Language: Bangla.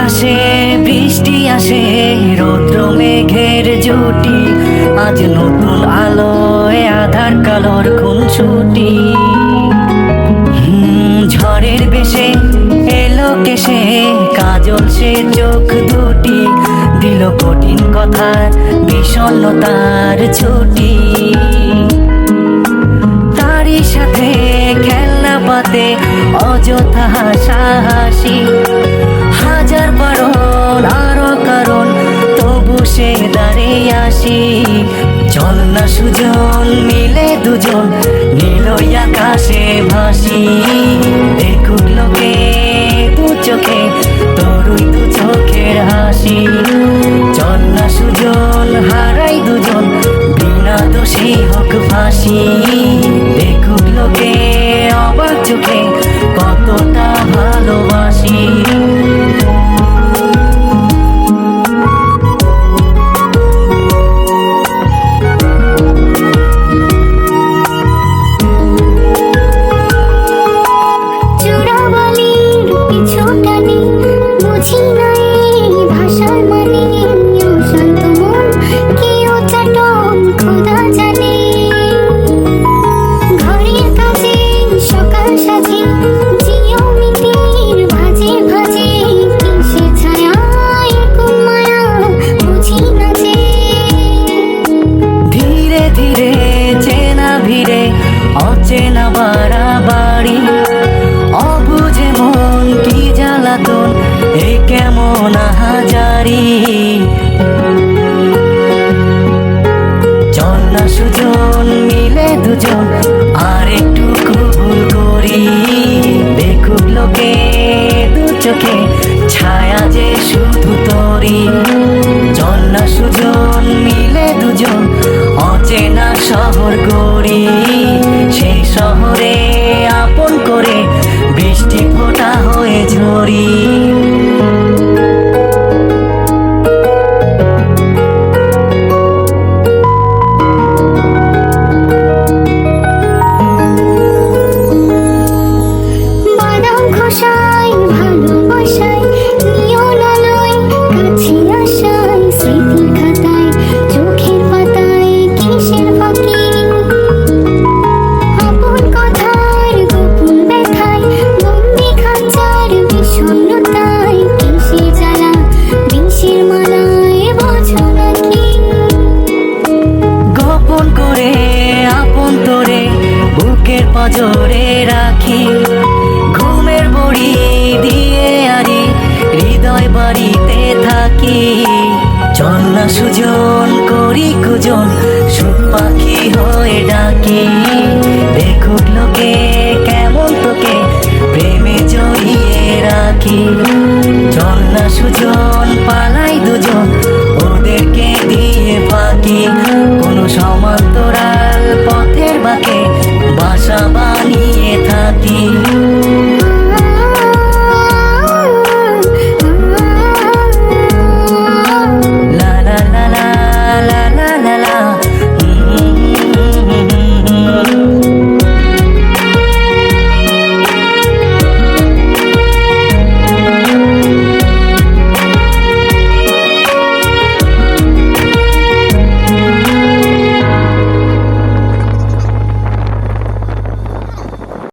আসে বৃষ্টি আসে রৌদ্র মেঘের জুটি, আজ নতুন আলোয় আধার কালোর খুনসুটি। ঝড়ের বেশে এলো কেসে কাজল সে চোখ দুটি, দিল কঠিন কথার বিষণ্ণতার ছুটি। তারই সাথে খেলনা পাতে অযথা হাসাহাসি, হাজার বারণ আরো কারণ তবু সে দাঁড়িয়ে আসি। চল না সুজন মিলে দুজন নীলই আকাশে ভাসি, দেখুক লোকে দু চোখে তোরই দু চোখের হাসি। চল না সুজন হারাই দুজন বিনা দোষী হোক ফাঁসি, দেখুক লোকে অবাক চোখে কতটা ভালোবাসি। অচেনা বাড়াবাড়ি অবুঝে মন কি জ্বালাতন এ কেমন আহাজারি। চল না সুজন মিলে দুজন আর একটু কবুল করি, দেখুক লোকে দু চোখে ছায়া যে শুধু তোরি। চল না সুজন মিলে দুজন অচেনা শহর গড়ি, সেই শহরে আপন করে বৃষ্টি ফোঁটা হয়ে ঝরি। বুকের পাঁজরে রাখি ঘুমের বড়ি দিয়ে আরি হৃদয় বাড়িতে থাকি। চল না সুজন করি কুজন সুখ পাখি হয়ে ডাকি।